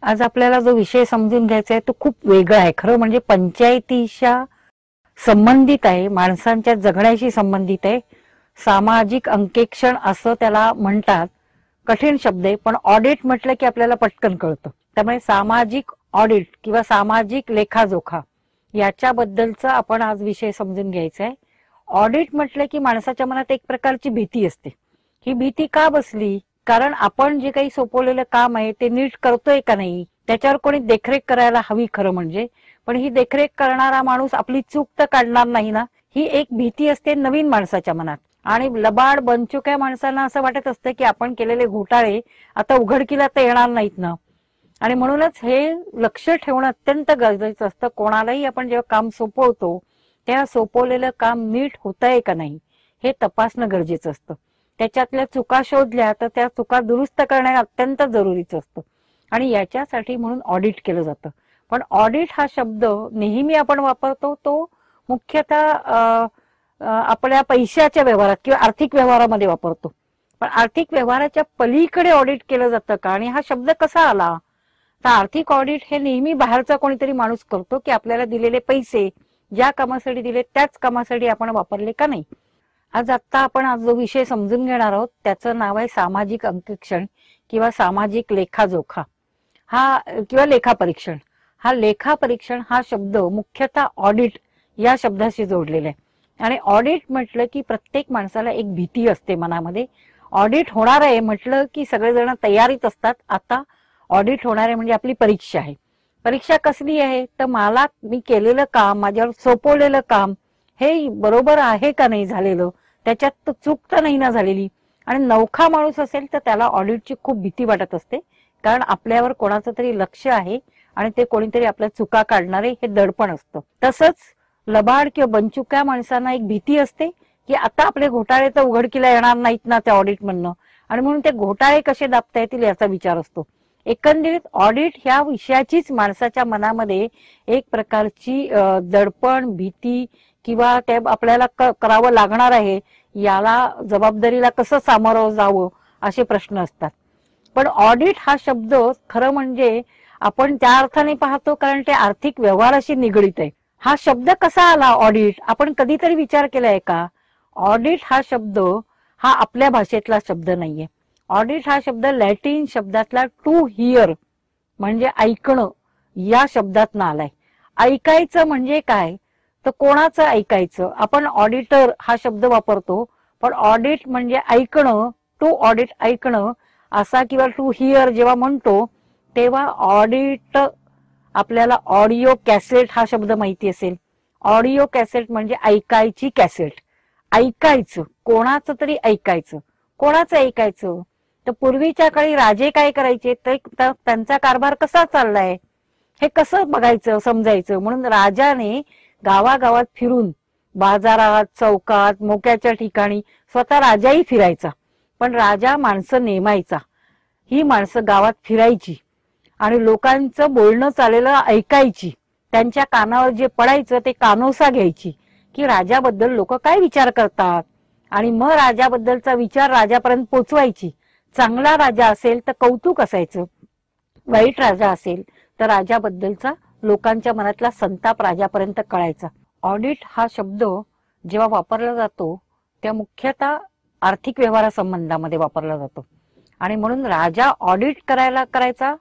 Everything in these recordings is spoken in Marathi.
आज आपल्याला जो विषय समजून घ्यायचा आहे तो खूप वेगळा आहे. खरं म्हणजे पंचायतीच्या संबंधित आहे, माणसांच्या जगण्याशी संबंधित आहे. सामाजिक अंकेक्षण असं त्याला म्हणतात. कठीण शब्द आहे, पण ऑडिट म्हटलं की आपल्याला पटकन कळतं. त्यामुळे सामाजिक ऑडिट किंवा सामाजिक लेखाजोखा याच्याबद्दलचा आपण आज विषय समजून घ्यायचा आहे. ऑडिट म्हटलं की माणसाच्या मनात एक प्रकारची भीती असते. ही भीती का बसली? कारण आपण जे काही सोपवलेलं काम आहे ते नीट करतोय का नाही, त्याच्यावर कोणी देखरेख करायला हवी खरं म्हणजे. पण ही देखरेख करणारा माणूस आपली चूक तर काढणार नाही ना, ही एक भीती असते नवीन माणसाच्या मनात. आणि लबाड बनचुक्या माणसांना असं वाटत असतं की आपण केलेले घोटाळे आता उघडकीला तर येणार नाहीत ना. आणि म्हणूनच हे लक्ष ठेवणं अत्यंत गरजेचं असतं. कोणालाही आपण जेव्हा काम सोपवतो तेव्हा सोपवलेलं काम नीट होतंय का नाही हे तपासणं गरजेचं असतं. त्याच्यातल्या चुका शोधल्या तर त्या चुका दुरुस्त करणं अत्यंत जरुरीचं असतं. आणि याच्यासाठी म्हणून ऑडिट केलं जातं. पण ऑडिट हा शब्द नेहमी आपण वापरतो तो मुख्यतः आपल्या पैशाच्या व्यवहारात किंवा आर्थिक व्यवहारामध्ये वापरतो. पण आर्थिक व्यवहाराच्या पलीकडे ऑडिट केलं जातं का, आणि हा शब्द कसा आला? तर आर्थिक ऑडिट हे नेहमी बाहेरचा कोणीतरी माणूस करतो की आपल्याला दिलेले पैसे ज्या कामासाठी दिले त्याच कामासाठी आपण वापरले का नाही. आता आपण जो विषय समजून घेणार आहोत त्याचं नाव आहे सामाजिक अंकेक्षण किंवा सामाजिक लेखाजोखा हा किंवा लेखापरीक्षण. हा लेखापरीक्षण हा शब्द मुख्यतः ऑडिट या शब्दाशी जोडलेला आहे. आणि ऑडिट म्हटलं की प्रत्येक माणसाला एक भीती असते मनामध्ये. ऑडिट होणार आहे म्हटलं की सगळेजण तयारीत असतात. आता ऑडिट होणार आहे म्हणजे आपली परीक्षा आहे. परीक्षा कसली आहे? तर मी केलेलं काम, माझ्यावर सोपवलेलं काम हे बरोबर आहे का नाही झालेलं, त्याच्यात चूक तर नाही ना झालेली. आणि नवखा माणूस असेल तर त्याला ऑडिटची खूप भीती वाटत असते. कारण आपल्यावर कोणाचं तरी लक्ष आहे आणि ते कोणीतरी आपल्या चुका काढणारे हे दडपण असतं. तसंच लबाड किंवा बनचुक्या माणसांना एक भीती असते की आता आपले घोटाळे तर उघडकीला येणार नाहीत ना त्या ऑडिट मधनं, आणि म्हणून ते घोटाळे कसे दाबता येतील याचा विचार असतो. एकंदरीत ऑडिट ह्या विषयाचीच माणसाच्या मनामध्ये एक प्रकारची दडपण, भीती किंवा ते आपल्याला करावं लागणार आहे याला जबाबदारीला कसं सामोरं जावं असे प्रश्न असतात. पण ऑडिट हा शब्द खरं म्हणजे आपण त्या अर्थाने पाहतो कारण ते आर्थिक व्यवहाराशी निगडीत आहे. हा शब्द कसा आला ऑडिट? आपण कधीतरी विचार केलाय का? ऑडिट हा शब्द हा आपल्या भाषेतला शब्द नाहीये. ऑडिट हा शब्द लॅटिन शब्दातला टू हिअर म्हणजे ऐकणं या शब्दात आलाय. ऐकायचं म्हणजे काय? तर कोणाचं ऐकायचं? आपण ऑडिटर हा शब्द वापरतो, पण ऑडिट म्हणजे ऐकणं, टू ऑडिट ऐकणं असा, किंवा टू हिअर जेव्हा म्हणतो तेव्हा ऑडिट आपल्याला ऑडिओ कॅसेट हा शब्द माहिती असेल. ऑडिओ कॅसेट म्हणजे ऐकायची कॅसेट. ऐकायचं, कोणाचं तरी ऐकायचं. कोणाचं ऐकायचं? तर पूर्वीच्या काळी राजे काय करायचे तर त्यांचा कारभार कसा चाललाय हे कसं बघायचं, समजायचं. म्हणून राजाने गावागावात फिरून बाजारात, चौकात, मोक्याच्या ठिकाणी स्वतः राजाही फिरायचा. पण राजा माणसं नेमायचा. ही माणसं गावात फिरायची आणि लोकांचं बोलणं चालेलं ऐकायची. त्यांच्या कानावर जे पडायचं ते कानोसा घ्यायची की राजाबद्दल लोक काय विचार करतात, आणि मग राजाबद्दलचा विचार राजापर्यंत पोचवायची. चांगला राजा असेल तर कौतुक असायचं, वाईट राजा असेल तर राजाबद्दलचा लोकांच्या मनातला संताप राजापर्यंत कळायचा. ऑडिट हा शब्द जेव्हा वापरला जातो तेव्हा मुख्यतः आर्थिक व्यवहारासंबंधामध्ये वापरला जातो. आणि म्हणून राजा ऑडिट करायचा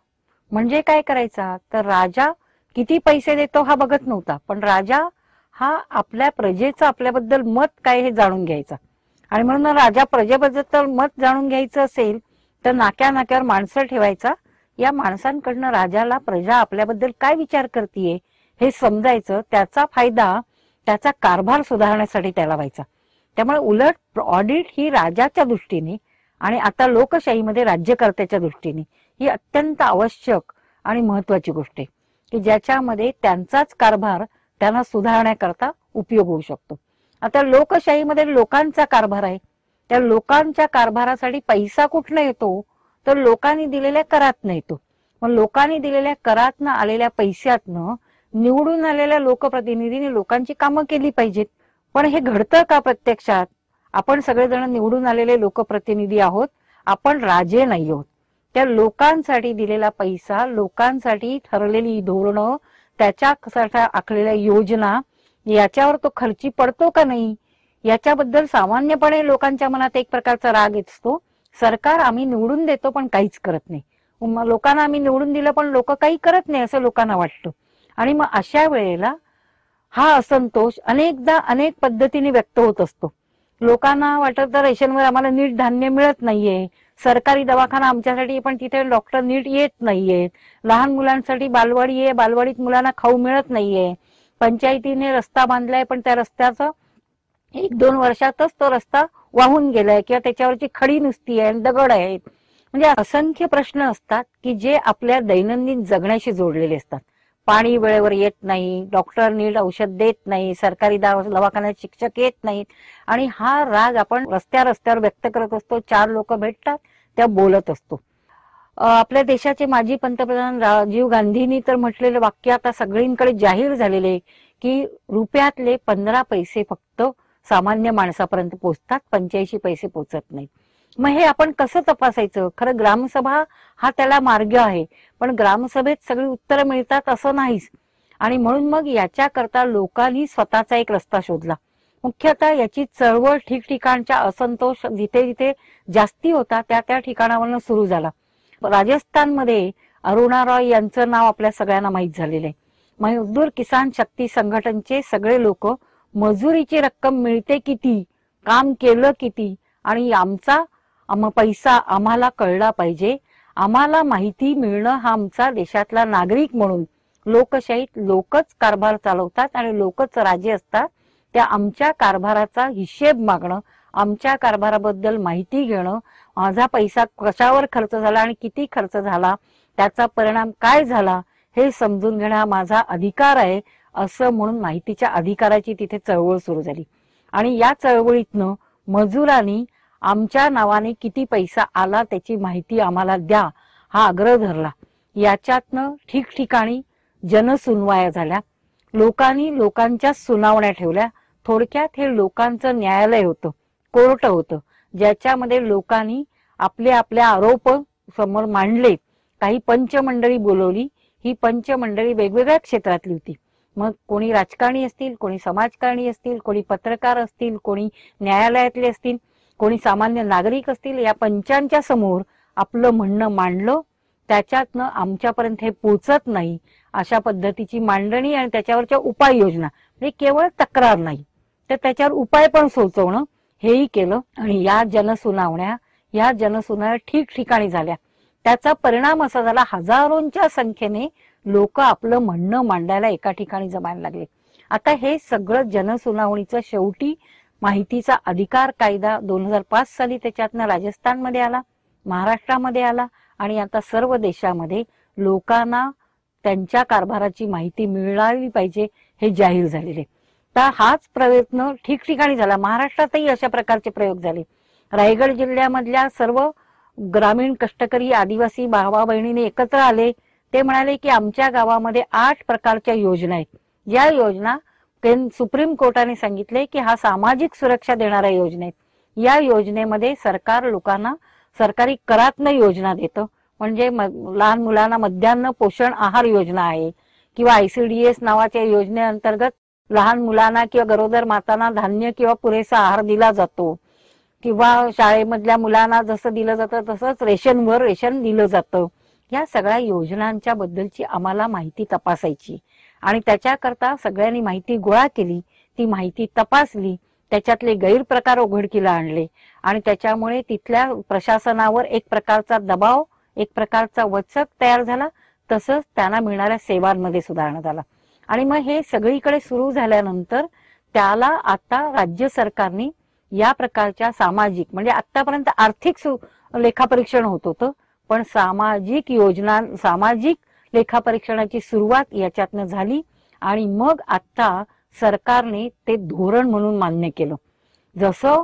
म्हणजे काय करायचा? तर राजा किती पैसे देतो हा बघत नव्हता, पण राजा हा आपल्या प्रजेचं आपल्याबद्दल मत काय हे जाणून घ्यायचा. आणि म्हणून राजा प्रजेबद्दल मत जाणून घ्यायचं असेल तर नाक्या नाक्यावर माणसं ठेवायचा. या माणसांकडनं राजाला प्रजा आपल्याबद्दल काय विचार करतीये हे समजायचं. त्याचा फायदा त्याचा कारभार सुधारण्यासाठी त्याला व्हायचा. त्यामुळे उलट ऑडिट ही राजाच्या दृष्टीने आणि आता लोकशाहीमध्ये राज्यकर्त्याच्या दृष्टीने ही अत्यंत आवश्यक आणि महत्वाची गोष्ट आहे की ज्याच्यामध्ये त्यांचाच कारभार त्यांना सुधारण्याकरता उपयोग होऊ शकतो. आता लोकशाहीमध्ये लोकांचा कारभार आहे. त्या लोकांच्या कारभारासाठी पैसा कुठनं येतो? तर लोकांनी दिलेल्या करातनं येतो. मग लोकांनी दिलेल्या करातनं आलेल्या पैशातनं निवडून आलेल्या लोकप्रतिनिधींनी लोकांची कामं केली पाहिजेत. पण हे घडतं का प्रत्यक्षात? आपण सगळेजण निवडून आलेले लोकप्रतिनिधी आहोत, आपण राजे नाही आहोत. त्या लोकांसाठी दिलेला पैसा, लोकांसाठी ठरलेली धोरणं, त्याच्यासाठी आखलेल्या योजना, याच्यावर तो खर्ची पडतो का नाही याच्याबद्दल सामान्यपणे लोकांच्या मनात एक प्रकारचा राग असतो. सरकार आम्ही निवडून देतो पण काहीच करत नाही, लोकांना आम्ही निवडून दिलं पण लोक काही करत नाही असं लोकांना वाटतं. आणि मग अशा वेळेला हा असंतोष अनेकदा अनेक पद्धतीने व्यक्त होत असतो. लोकांना वाटतं रेशनवर आम्हाला नीट धान्य मिळत नाहीये, सरकारी दवाखाना आमच्यासाठी पण तिथे डॉक्टर नीट येत नाहीयेत, लहान मुलांसाठी बालवाडी आहे, बालवाडीत मुलांना खाऊ मिळत नाहीये, पंचायतीने रस्ता बांधलाय पण त्या रस्त्याचं 1-2 वर्षातच तो रस्ता वाहून गेलाय किंवा त्याच्यावरची खडी नुसती आहे, दगड आहेत. म्हणजे असंख्य प्रश्न असतात की जे आपल्या दैनंदिन जगण्याशी जोडलेले असतात. पाणी वेळेवर येत नाही, डॉक्टर नीट औषध देत नाही, सरकारी दवाखान्यात शिक्षक येत नाहीत, आणि हा राग आपण रस्त्यावर व्यक्त करत असतो. 4 लोक भेटतात, त्या बोलत असतो. आपल्या देशाचे माजी पंतप्रधान राजीव गांधींनी तर म्हटलेलं वाक्य आता सगळींकडे जाहीर झालेले की रुपयातले 15 पैसे फक्त सामान्य माणसापर्यंत पोहोचतात, 85 पैसे पोहोचत नाहीत. मग हे आपण कसं तपासायचं? खरं ग्रामसभा हा त्याला मार्ग आहे, पण ग्रामसभेत सगळी उत्तरं मिळतात असं नाहीच. आणि म्हणून मग याच्याकरता लोकांनी स्वतःचा एक रस्ता शोधला. मुख्यतः याची चळवळ ठिकठिकाणच्या असंतोष जिथे जिथे जास्ती होता त्या ठिकाणावरून सुरू झाला. राजस्थानमध्ये अरुणा रॉय यांचं नाव आपल्या सगळ्यांना माहीत झालेलं आहे. मजदूर किसान शक्ती संघटनचे सगळे लोक मजुरीची रक्कम मिळते किती, काम केलं किती, आणि आमचा पैसा आम्हाला कळला पाहिजे, आम्हाला माहिती मिळणं हा आमचा देशातला नागरिक म्हणून, लोकशाहीत लोकच कारभार चालवतात आणि लोकच राजे असतात, त्या आमच्या कारभाराचा हिशेब मागणं, आमच्या कारभाराबद्दल माहिती घेणं, माझा पैसा कशावर खर्च झाला आणि किती खर्च झाला, त्याचा परिणाम काय झाला हे समजून घेणं हा माझा अधिकार आहे, असं म्हणून माहितीच्या अधिकाराची तिथे चळवळ सुरू झाली. आणि या चळवळीतनं मजुरांनी आमच्या नावाने किती पैसा आला त्याची माहिती आम्हाला द्या हा आग्रह धरला. याच्यातनं ठिकठिकाणी जनसुनवाया झाल्या, लोकांनी लोकांच्या सुनावण्या ठेवल्या. थोडक्यात हे लोकांचं न्यायालय होतं, कोर्ट होतं, ज्याच्यामध्ये लोकांनी आपले आरोप समोर मांडले. काही पंचमंडळी बोलवली, ही पंचमंडळी वेगवेगळ्या क्षेत्रातली होती. मग कोणी राजकारणी असतील, कोणी समाजकारणी असतील, कोणी पत्रकार असतील, कोणी न्यायालयातले असतील, कोणी सामान्य नागरिक असतील. या पंचांच्या समोर आपलं म्हणणं मांडलं. त्याच्यातनं आमच्यापर्यंत हे पोचत नाही अशा पद्धतीची मांडणी आणि त्याच्यावरच्या उपाययोजना, म्हणजे केवळ तक्रार नाही तर त्याच्यावर उपाय पण सुचवणं हेही केलं. आणि या जनसुनावण्या ठिकठिकाणी झाल्या. त्याचा परिणाम असा झाला, हजारोंच्या संख्येने लोक आपलं म्हणणं मांडायला एका ठिकाणी जमायला लागले. आता हे सगळं जनसुनावणीचं शेवटी माहितीचा अधिकार कायदा 2005 साली त्याच्यातनं राजस्थानमध्ये आला, महाराष्ट्रामध्ये आला, आणि आता सर्व देशामध्ये लोकांना त्यांच्या कारभाराची माहिती मिळाली पाहिजे हे जाहीर झालेले. तर हाच प्रयत्न ठिकठिकाणी झाला. महाराष्ट्रातही अशा प्रकारचे प्रयोग झाले. रायगड जिल्ह्यामधल्या सर्व ग्रामीण कष्टकरी आदिवासी भावा बहिणीने एकत्र आले. ते म्हणाले की आमच्या गावामध्ये 8 प्रकारच्या योजना आहेत. या योजना सुप्रीम कोर्टाने सांगितले की हा सामाजिक सुरक्षा देणाऱ्या योजना आहेत. या योजनेमध्ये सरकार लोकांना सरकारी करातनं योजना देतं. म्हणजे लहान मुलांना मध्यान्ह पोषण आहार योजना आहे, किंवा ICDS नावाच्या योजनेअंतर्गत लहान मुलांना किंवा गरोदर मातांना धान्य किंवा पुरेसा आहार दिला जातो, किंवा शाळेमधल्या मुलांना जसं दिलं जातं तसंच रेशन दिलं जातं. या सगळ्या योजनांच्या बद्दलची आम्हाला माहिती तपासायची आणि त्याच्याकरता सगळ्यांनी माहिती गोळा केली, ती माहिती तपासली, त्याच्यातले गैरप्रकार उघडकीला आणले आणि त्याच्यामुळे तिथल्या प्रशासनावर एक प्रकारचा दबाव, एक प्रकारचा वचक तयार झाला. तसंच त्यांना मिळणाऱ्या सेवांमध्ये सुधारणा झाला. आणि मग हे सगळीकडे सुरू झाल्यानंतर त्याला आता राज्य सरकारने या प्रकारच्या सामाजिक, म्हणजे आतापर्यंत आर्थिक लेखापरीक्षण होत होतं, पण सामाजिक योजना, सामाजिक लेखापरीक्षणाची सुरुवात याच्यातनं झाली. आणि मग आता सरकारने ते धोरण म्हणून मान्य केलं. जसं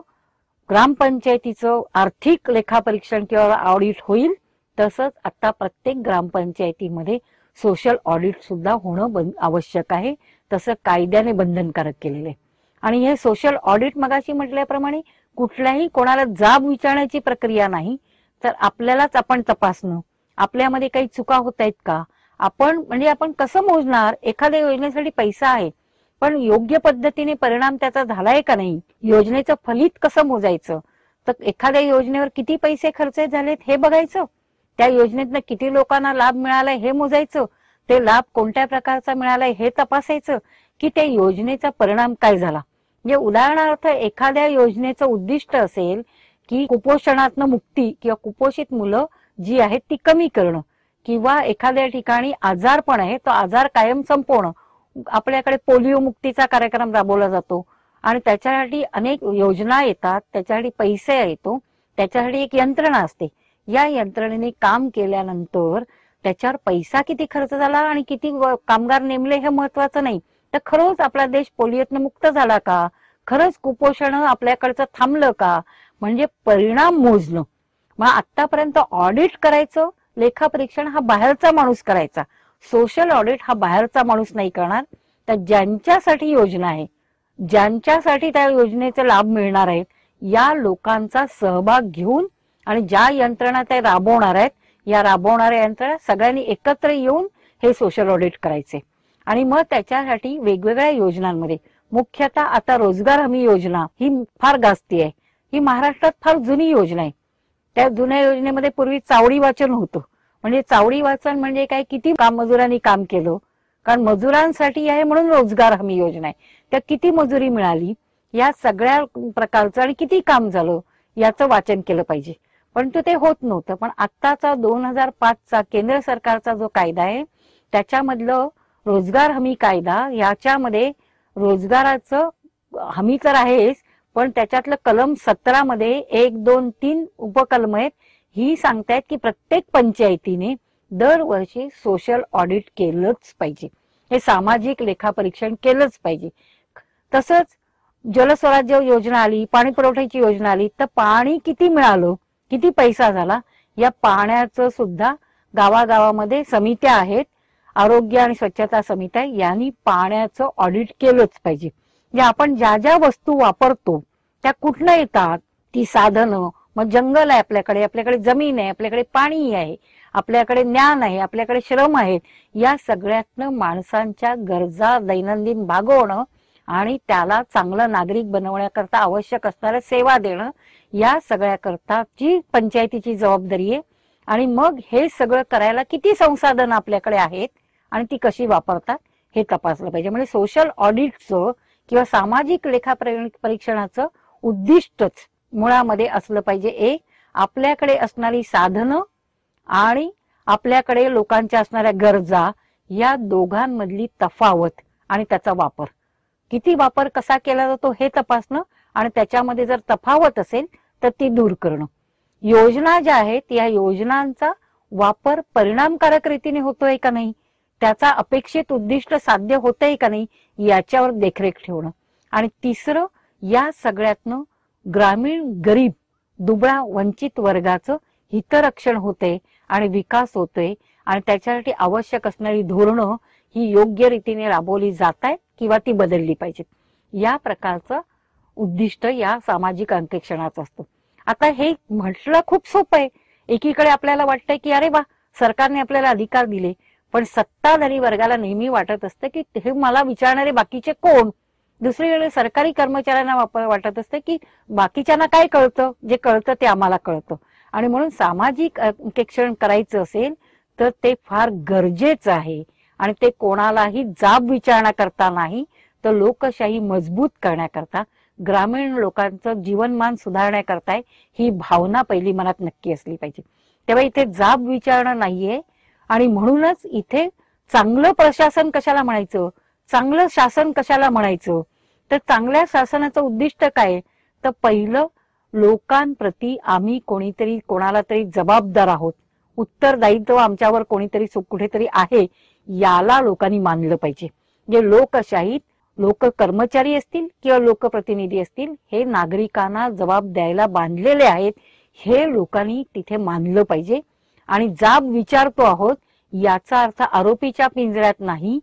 ग्रामपंचायतीचं आर्थिक लेखापरीक्षण किंवा ऑडिट होईल, तसंच आता प्रत्येक ग्रामपंचायतीमध्ये सोशल ऑडिट सुद्धा होणं आवश्यक आहे. तसं कायद्याने बंधनकारक केलेले. आणि हे सोशल ऑडिट मगाशी म्हटल्याप्रमाणे कुठल्याही कोणाला जाब विचारण्याची प्रक्रिया नाही, तर आपल्यालाच आपण तपासणं, आपल्यामध्ये काही चुका होत आहेत का, आपण कसं मोजणार? एखाद्या योजनेसाठी पैसा आहे, पण योग्य पद्धतीने परिणाम त्याचा झालाय का नाही, योजनेचं फलित कसं मोजायचं? तर एखाद्या योजनेवर किती पैसे खर्च झालेत हे बघायचं, त्या योजनेतनं किती लोकांना लाभ मिळालाय हे मोजायचं, ते लाभ कोणत्या प्रकारचा मिळालाय हे तपासायचं, की त्या योजनेचा परिणाम काय झाला. म्हणजे उदाहरणार्थ एखाद्या योजनेचं उद्दिष्ट असेल की कुपोषणातनं मुक्ती किंवा कुपोषित मुलं जी आहेत ती कमी करणं, किंवा एखाद्या ठिकाणी आजारपण आहे तो आजार कायम संपवणं. आपल्याकडे पोलिओ मुक्तीचा कार्यक्रम राबवला जातो आणि त्याच्यासाठी अनेक योजना येतात, त्याच्यासाठी पैसे येतो, त्याच्यासाठी एक यंत्रणा असते. या यंत्रणेने काम केल्यानंतर त्याच्यावर पैसा किती खर्च झाला आणि किती कामगार नेमले हे महत्वाचं नाही, तर खरंच आपला देश पोलिओतनं मुक्त झाला का, खरंच कुपोषण आपल्याकडचं थांबलं का, म्हणजे परिणाम मोजणं. मग आतापर्यंत ऑडिट करायचं, लेखापरीक्षण हा बाहेरचा माणूस करायचा, सोशल ऑडिट हा बाहेरचा माणूस नाही करणार. तर ज्यांच्यासाठी योजना आहे, ज्यांच्यासाठी त्या योजनेचा लाभ मिळणार आहे, या लोकांचा सहभाग घेऊन आणि ज्या यंत्रणा त्या राबवणार आहेत, या राबवणाऱ्या यंत्रणा सगळ्यांनी एकत्र येऊन हे सोशल ऑडिट करायचे. आणि मग त्याच्यासाठी वेगवेगळ्या योजनांमध्ये, मुख्यतः आता रोजगार हमी योजना ही फार गाजती आहे. ही महाराष्ट्रात फार जुनी योजना आहे. त्या जुन्या योजनेमध्ये पूर्वी चावडी वाचन होतं. म्हणजे चावडी वाचन म्हणजे काय, किती मजुरांनी काम केलं, कारण मजुरांसाठी आहे म्हणून रोजगार हमी योजना आहे. त्या किती मजुरी मिळाली, या सगळ्या प्रकारचं आणि किती काम झालं याचं वाचन केलं पाहिजे. परंतु ते होत नव्हतं. पण आत्ताचा 2005चा केंद्र सरकारचा जो कायदा आहे त्याच्यामधलं रोजगार हमी कायदा, याच्यामध्ये रोजगाराचं हमी तर आहेच, पण त्याच्यातलं कलम 17 मध्ये 1, 2, 3 उपकलम आहेत. ही सांगतायत की प्रत्येक पंचायतीने दरवर्षी सोशल ऑडिट केलंच पाहिजे, हे सामाजिक लेखापरीक्षण केलंच पाहिजे. तसंच जलस्वराज्य योजना आली, पाणी पुरवठ्याची योजना आली, तर पाणी किती मिळालं, किती पैसा झाला, या पाण्याचं सुद्धा गावागावामध्ये समित्या आहेत, आरोग्य आणि स्वच्छता समित्या, यांनी पाण्याचं ऑडिट केलंच पाहिजे. म्हणजे आपण ज्या ज्या वस्तू वापरतो त्या कुठनं येतात, ती साधनं, मग जंगल आहे आपल्याकडे, आपल्याकडे जमीन आहे, आपल्याकडे पाणी आहे, आपल्याकडे ज्ञान आहे, आपल्याकडे श्रम आहेत, या सगळ्यातनं माणसांच्या गरजा दैनंदिन भागवणं आणि त्याला चांगलं नागरिक बनवण्याकरता आवश्यक असणाऱ्या सेवा देणं, या सगळ्याकरताची पंचायतीची जबाबदारी आहे. आणि मग हे सगळं करायला किती संसाधन आपल्याकडे आहेत आणि ती कशी वापरतात हे तपासलं पाहिजे. म्हणजे सोशल ऑडिटचं किंवा सामाजिक लेखा परीक्षणाचं उद्दिष्टच मुळामध्ये असलं पाहिजे, एक आपल्याकडे असणारी साधनं आणि आपल्याकडे लोकांच्या असणाऱ्या गरजा, या दोघांमधली तफावत आणि त्याचा वापर, किती वापर कसा केला जातो हे तपासणं, आणि त्याच्यामध्ये जर तफावत असेल तर ती दूर करणं. योजना ज्या आहेत या योजनांचा वापर परिणामकारक रीतीने होतोय का नाही, त्याचा अपेक्षित उद्दिष्ट साध्य होतंय का नाही, याच्यावर देखरेख ठेवणं. आणि तिसरं, या सगळ्यातनं ग्रामीण गरीब दुबळा वंचित वर्गाचं हितरक्षण होते आणि विकास होतोय, आणि त्याच्यासाठी आवश्यक असणारी धोरणं ही योग्य रीतीने राबवली जात आहेत किंवा ती बदलली पाहिजेत. या प्रकारचं उद्दिष्ट या सामाजिक अंकेक्षणाचं असतं. आता हे म्हटलं खूप सोपं आहे. एकीकडे आपल्याला वाटतंय की अरे वा, सरकारने आपल्याला अधिकार दिले, पण सत्ताधारी वर्गाला नेहमी वाटत असतं की हे मला विचारणारे बाकीचे कोण. दुसरीकडे सरकारी कर्मचाऱ्यांना वाटत असतं की बाकीच्यांना काय कळतं, जे कळतं ते आम्हाला कळतं. आणि म्हणून सामाजिक अंकेक्षण करायचं असेल तर ते फार गरजेचं आहे, आणि ते कोणालाही जाब विचारण्याकरता नाही, तर लोकशाही मजबूत करण्याकरता, ग्रामीण लोकांचं जीवनमान सुधारण्याकरता ही भावना पहिली मनात नक्की असली पाहिजे. तेव्हा इथे जाब विचारणं नाहीये, आणि म्हणूनच इथे चांगलं प्रशासन कशाला म्हणायचं, चांगलं शासन कशाला म्हणायचं, तर चांगल्या शासनाचं उद्दिष्ट काय, तर पहिलं लोकांप्रती आम्ही कोणीतरी कोणाला तरी जबाबदार आहोत, उत्तरदायित्व आमच्यावर कोणीतरी कुठेतरी आहे, याला लोकांनी मानलं पाहिजे. जे लोकशाहीत लोक कर्मचारी असतील किंवा लोकप्रतिनिधी असतील, हे नागरिकांना जबाब द्यायला बांधलेले आहेत, हे लोकांनी तिथे मानलं पाहिजे. आणि जाब विचारतो आहोत याचा अर्थ आरोपीच्या पिंजऱ्यात नाही,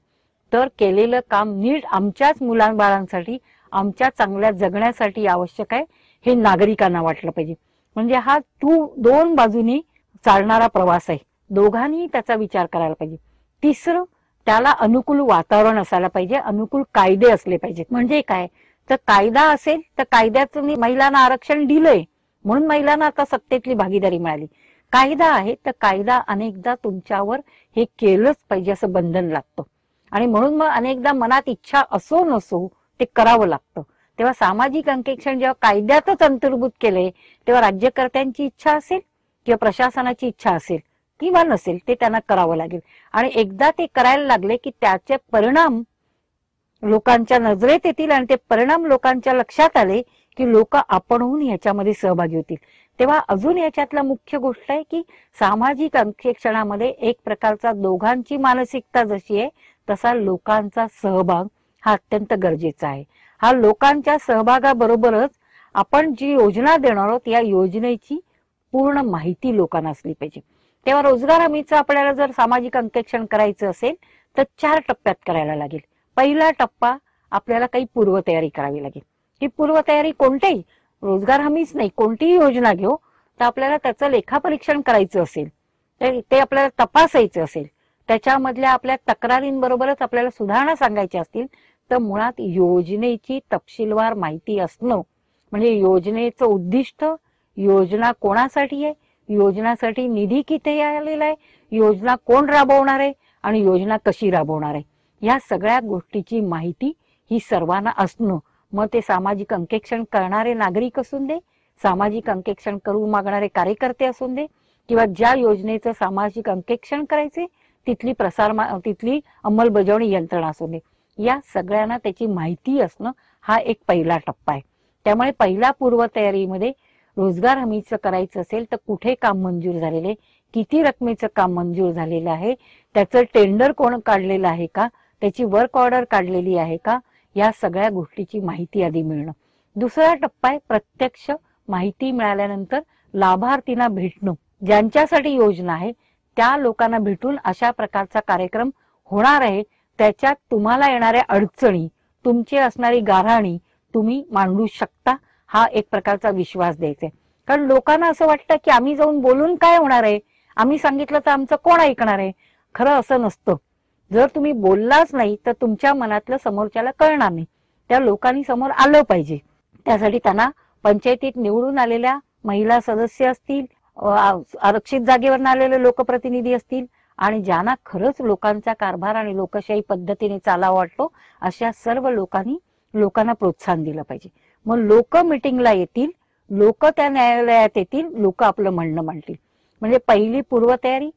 तर केलेलं काम नीट आमच्याच मुलांबाळांसाठी, आमच्या चांगल्या जगण्यासाठी आवश्यक आहे, हे नागरिकांना वाटलं पाहिजे. म्हणजे हा दोन बाजूनी चालणारा प्रवास आहे, दोघांनी त्याचा विचार करायला पाहिजे. तिसरं, त्याला अनुकूल वातावरण असायला पाहिजे, अनुकूल कायदे असले पाहिजेत. म्हणजे काय, तर कायदा असेल तर कायद्यातून महिलांना आरक्षण दिलंय म्हणून महिलांना आता सत्तेतली भागीदारी मिळाली. कायदा आहे तर कायदा अनेकदा तुमच्यावर हे केलंच पाहिजे असं बंधन लागतं, आणि म्हणून मग अनेकदा मनात इच्छा असो नसो ते करावं लागतं. तेव्हा सामाजिक अंकेक्षण जेव्हा कायद्यातच अंतर्भूत केले, तेव्हा राज्यकर्त्यांची इच्छा असेल किंवा प्रशासनाची इच्छा असेल किंवा नसेल, ते त्यांना करावं लागेल. आणि एकदा ते करायला लागले की त्याचे परिणाम लोकांच्या नजरेत येतील, आणि ते परिणाम लोकांच्या लक्षात आले की लोक आपणहून याच्यामध्ये सहभागी होतील. तेव्हा अजून याच्यातला मुख्य गोष्ट आहे की सामाजिक अंकेक्षणामध्ये एक प्रकारचा दोघांची मानसिकता जशी आहे तसा लोकांचा सहभाग हा अत्यंत गरजेचा आहे. हा लोकांच्या सहभागाबरोबरच आपण जी योजना देणार आहोत या योजनेची पूर्ण माहिती लोकांना असली पाहिजे. तेव्हा रोजगार हमीचं आपल्याला जर सामाजिक अंकेक्षण करायचं असेल तर 4 टप्प्यात करायला लागेल. पहिला टप्पा, आपल्याला काही पूर्वतयारी करावी लागेल. ही पूर्वतयारी कोणतेही, रोजगार हमीच नाही, कोणतीही योजना घेऊ तर आपल्याला त्याचं लेखापरीक्षण करायचं असेल, ते आपल्याला तपासायचं असेल, त्याच्यामधल्या आपल्या तक्रारींबरोबरच आपल्याला सुधारणा सांगायच्या असतील तर मुळात योजनेची तपशीलवार माहिती असणं, म्हणजे योजनेचं उद्दिष्ट, योजना कोणासाठी आहे, योजनासाठी निधी किती आलेला आहे, योजना कोण राबवणार आहे आणि योजना कशी राबवणार आहे, या सगळ्या गोष्टीची माहिती ही सर्वांना असणं. मग ते सामाजिक अंकेक्षण करणारे नागरिक असून दे, सामाजिक अंकेक्षण करू मागणारे कार्यकर्ते असून दे, किंवा ज्या योजनेचं सामाजिक अंकेक्षण करायचे तिथली अंमलबजावणी यंत्रणा असून दे, या सगळ्यांना त्याची माहिती असणं हा एक पहिला टप्पा आहे. त्यामुळे पहिल्या पूर्वतयारीमध्ये रोजगार हमीचं करायचं असेल तर कुठे काम मंजूर झालेले, किती रकमेचं काम मंजूर झालेलं आहे, त्याचं टेंडर कोण काढलेलं आहे का, त्याची वर्क ऑर्डर काढलेली आहे का, या सगळ्या गोष्टीची माहिती आधी मिळणं. दुसरा टप्पा आहे प्रत्यक्ष माहिती मिळाल्यानंतर लाभार्थींना भेटणं. ज्यांच्यासाठी योजना आहे त्या लोकांना भेटून अशा प्रकारचा कार्यक्रम होणार आहे, त्याच्यात तुम्हाला येणाऱ्या अडचणी, तुमची असणारी गाऱ्हाणी तुम्ही मांडू शकता, हा एक प्रकारचा विश्वास द्यायचा आहे. कारण लोकांना असं वाटतं की आम्ही जाऊन बोलून काय होणार आहे, आम्ही सांगितलं तर आमचं कोण ऐकणार आहे. खरं असं नसतं. जर तुम्ही बोललाच नाही तर तुमच्या मनातलं समोरच्याला कळणार नाही. त्या लोकांनी समोर आलं पाहिजे. त्यासाठी त्यांना पंचायतीत निवडून आलेल्या महिला सदस्य असतील, आरक्षित जागेवर आलेले लोकप्रतिनिधी असतील, आणि ज्यांना खरंच लोकांचा कारभार आणि लोकशाही पद्धतीने चालावा वाटतो अशा सर्व लोकांनी लोकांना प्रोत्साहन दिलं पाहिजे. मग लोक मिटिंगला येतील, लोक त्या न्यायालयात येतील, लोक आपलं म्हणणं मांडतील. म्हणजे पहिली पूर्वतयारी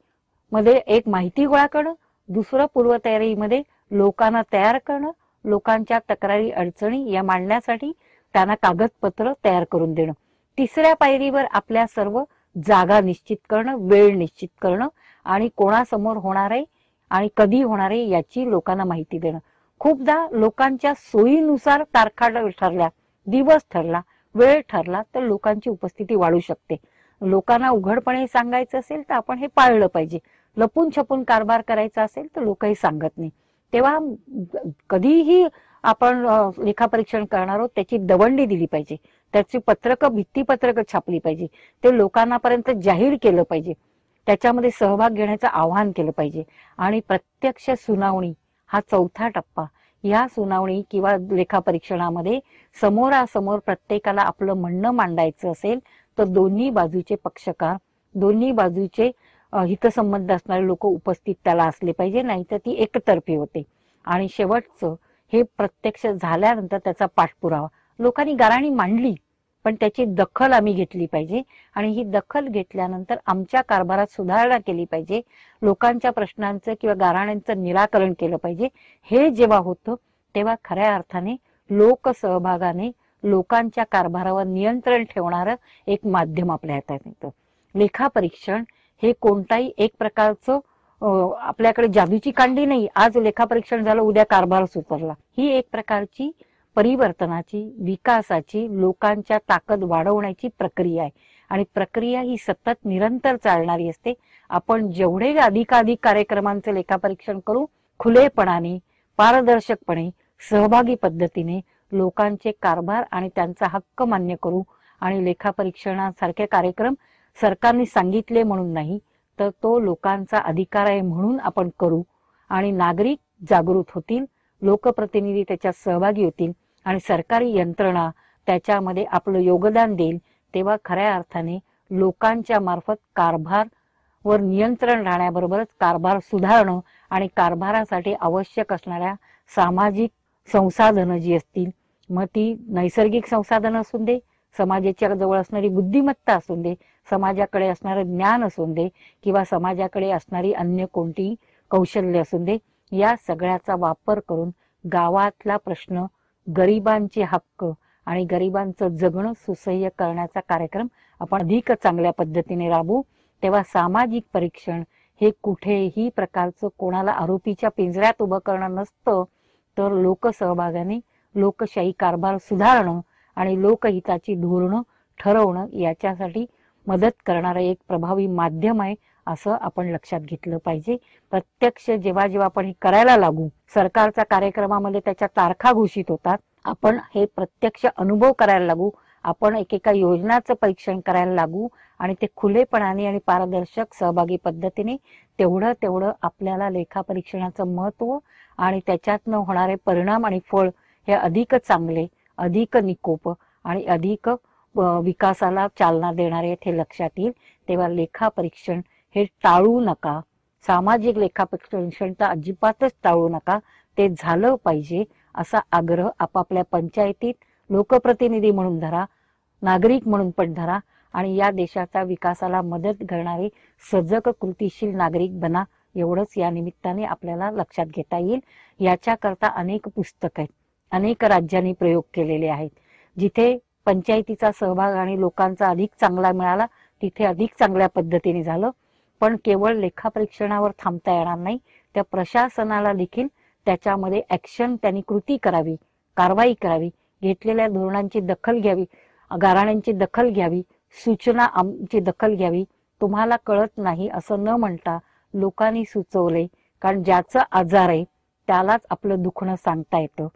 मध्ये एक माहिती गोळा करणं, दुसरं पूर्वतयारीमध्ये लोकांना तयार करणं, लोकांच्या तक्रारी अडचणी या मांडण्यासाठी त्यांना कागदपत्र तयार करून देणं. तिसऱ्या पायरीवर आपल्या सर्व जागा निश्चित करणं, वेळ निश्चित करणं, आणि कोणासमोर होणार आहे आणि कधी होणार आहे याची लोकांना माहिती देणं. खूपदा लोकांच्या सोयीनुसार तारखा ठरल्या, दिवस ठरला, वेळ ठरला तर लोकांची उपस्थिती वाढू शकते. लोकांना उघडपणे सांगायचं असेल तर आपण हे पाळलं पाहिजे. लपून छपून कारभार करायचा असेल तर लोक हे सांगत नाही. तेव्हा कधीही आपण लेखापरीक्षण करणार आहोत त्याची दवंडी दिली पाहिजे, त्याची पत्रकं, भित्तीपत्रकं छापली पाहिजे, ते लोकांनापर्यंत जाहीर केलं पाहिजे, त्याच्यामध्ये सहभाग घेण्याचं आवाहन केलं पाहिजे. आणि प्रत्यक्ष सुनावणी हा चौथा टप्पा. या सुनावणी किंवा लेखापरीक्षणामध्ये समोरासमोर प्रत्येकाला आपलं म्हणणं मांडायचं असेल तर दोन्ही बाजूचे पक्षकार, दोन्ही बाजूचे हितसंबंध असणारे लोक उपस्थित त्याला असले पाहिजे, नाहीतर ती एकतर्फी होते. आणि शेवटचं, हे प्रत्यक्ष झाल्यानंतर त्याचा पाठपुरावा. लोकांनी गाऱ्हाणी मांडली पण त्याची दखल आम्ही घेतली पाहिजे, आणि ही दखल घेतल्यानंतर आमच्या कारभारात सुधारणा केली पाहिजे, लोकांच्या प्रश्नांचं किंवा गाऱ्हाण्यांचं निराकरण केलं पाहिजे. हे जेव्हा होतं तेव्हा खऱ्या अर्थाने लोकसहभागाने लोकांच्या कारभारावर नियंत्रण ठेवणारं एक माध्यम आपल्या हातात येतं. लेखापरीक्षण हे कोणताही एक प्रकारचं आपल्याकडे जादूची कांडी नाही, आज लेखापरीक्षण झालं उद्या कारभार सुधारला. ही एक प्रकारची परिवर्तनाची, विकासाची, लोकांच्या ताकद वाढवण्याची प्रक्रिया आहे, आणि प्रक्रिया ही सतत निरंतर चालणारी असते. आपण जेवढे अधिकाधिक कार्यक्रमांचे लेखापरीक्षण करू, खुलेपणाने, पारदर्शकपणे, सहभागी पद्धतीने लोकांचे कारभार आणि त्यांचा हक्क मान्य करू, आणि लेखापरीक्षणासारखे कार्यक्रम सरकारने सांगितले म्हणून नाही, तर तो लोकांचा अधिकार आहे म्हणून आपण करू आणि नागरिक जागृत होतील, लोकप्रतिनिधी त्याच्यात सहभागी होतील आणि सरकारी यंत्रणा त्याच्यामध्ये आपलं योगदान देईल, तेव्हा खऱ्या अर्थाने लोकांच्या मार्फत कारभारावर नियंत्रण राहण्याबरोबरच कारभार सुधारणं आणि कारभारासाठी आवश्यक असणाऱ्या सामाजिक संसाधनं जी असतील, मग ती नैसर्गिक संसाधनं असून दे, समाजाच्या जवळ असणारी बुद्धिमत्ता असून दे, समाजाकडे असणारं ज्ञान असून दे किंवा समाजाकडे असणारी अन्य कोणती कौशल्य असून दे, या सगळ्याचा वापर करून गावातला प्रश्न, गरिबांचे हक्क आणि गरिबांचं जगणं सुसह्य करण्याचा कार्यक्रम आपण अधिक चांगल्या पद्धतीने राबवू। तेव्हा सामाजिक परीक्षण हे कुठेही प्रकारचं कोणाला आरोपीच्या पिंजऱ्यात उभं करणं नसतं, तर लोकसहभागाने लोकशाही कारभार सुधारणं आणि लोकहिताची धोरणं ठरवणं याच्यासाठी मदत करणारं एक प्रभावी माध्यम आहे, असं आपण लक्षात घेतलं पाहिजे। प्रत्यक्ष जेव्हा जेव्हा आपण हे करायला लागू, सरकारच्या कार्यक्रमामध्ये त्याच्या तारखा घोषित होतात, आपण हे प्रत्यक्ष अनुभव करायला लागू, आपण एकेका योजनाचं परीक्षण करायला लागू आणि ते खुलेपणाने आणि पारदर्शक सहभागी पद्धतीने तेवढं आपल्याला लेखापरीक्षणाचं महत्व आणि त्याच्यातनं होणारे परिणाम आणि फळ हे अधिक चांगले, अधिक निकोप आणि अधिक विकासाला चालना देणारे हे लक्षात येईल। तेव्हा लेखापरीक्षण हे टाळू नका, सामाजिक लेखापरीक्षण तर अजिबातच टाळू नका, ते झालं पाहिजे असा आग्रह आपापल्या पंचायतीत लोकप्रतिनिधी म्हणून धरा, नागरिक म्हणून पण धरा आणि या देशाच्या विकासाला मदत करणारे सजग कृतीशील नागरिक बना, एवढंच या निमित्ताने आपल्याला लक्षात घेता येईल। याच्याकरता अनेक पुस्तक आहेत, अनेक राज्यांनी प्रयोग केलेले आहेत। जिथे पंचायतीचा सहभाग आणि लोकांचा अधिक चांगला मिळाला तिथे अधिक चांगल्या पद्धतीने झालं, पण केवळ लेखापरीक्षणावर थांबता येणार नाही, त्या प्रशासनाला देखील त्याच्यामध्ये ऍक्शन, त्यांनी कृती करावी, कारवाई करावी, घेतलेल्या धोरणांची दखल घ्यावी, गाऱ्हाण्यांची दखल घ्यावी, सूचनांची दखल घ्यावी। तुम्हाला कळत नाही असं न म्हणता लोकांनी सुचवले, कारण ज्याचा आजार आहे त्यालाच आपलं दुखणं सांगता येतं,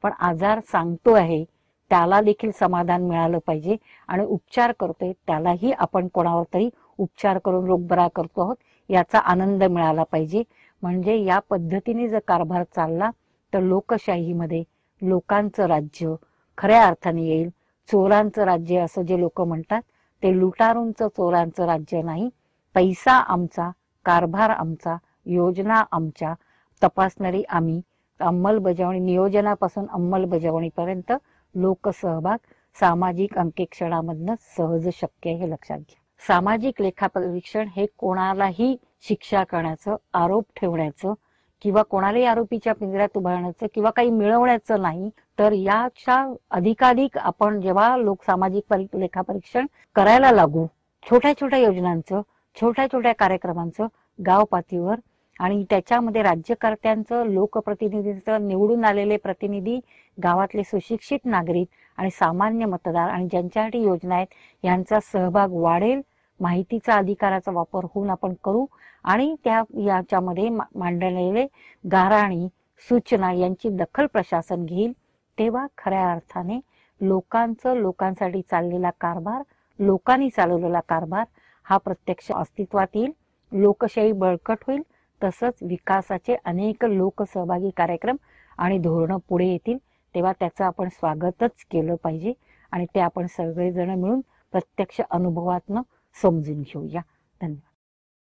पण आजार सांगतो आहे त्याला देखील समाधान मिळालं पाहिजे आणि उपचार करतोय त्यालाही आपण कोणावर तरी उपचार करून रोग बरा करतो आहोत याचा आनंद मिळाला पाहिजे। म्हणजे या पद्धतीने जर कारभार चालला तर लोकशाहीमध्ये लोकांचं राज्य खऱ्या अर्थाने येईल। चोरांचं राज्य असं जे लोक म्हणतात ते लुटारूंचं चोरांचं राज्य नाही। पैसा आमचा, कारभार आमचा, योजना आमच्या, तपासणारी आम्ही, अंमलबजावणी नियोजनापासून अंमलबजावणीपर्यंत लोकसहभाग सामाजिक अंकेक्षणामधनं सहज शक्य आहे, हे लक्षात घ्या। सामाजिक लेखापरीक्षण हे कोणालाही शिक्षा करण्याचं, आरोप ठेवण्याचं किंवा कोणालाही आरोपीच्या पिंजऱ्यात उभारण्याचं किंवा काही मिळवण्याचं नाही, तर याच्या अधिकाधिक आपण जेव्हा सामाजिक लेखापरीक्षण करायला लागू, छोट्या छोट्या योजनांचं, छोट्या छोट्या कार्यक्रमांचं गाव पातळीवर आणि त्याच्यामध्ये राज्यकर्त्यांचं, लोकप्रतिनिधींचं, निवडून आलेले प्रतिनिधी, गावातले सुशिक्षित नागरिक आणि सामान्य मतदार आणि ज्यांच्यासाठी योजना आहेत यांचा सहभाग वाढेल। माहितीचा अधिकाराचा वापर होऊन आपण करू आणि याच्यामध्ये मांडलेले गाऱ्हाणी, सूचना यांची दखल प्रशासन घेईल, तेव्हा खऱ्या अर्थाने लोकांसाठी चाललेला कारभार, लोकांनी चालवलेला कारभार हा प्रत्यक्ष अस्तित्वात येईल, लोकशाही बळकट होईल, तसंच विकासाचे अनेक लोकसहभागी कार्यक्रम आणि धोरणं पुढे येतील। तेव्हा त्याचं आपण स्वागतच केलं पाहिजे आणि ते आपण सगळेजण मिळून प्रत्यक्ष अनुभवातनं समजून घेऊया। धन्यवाद।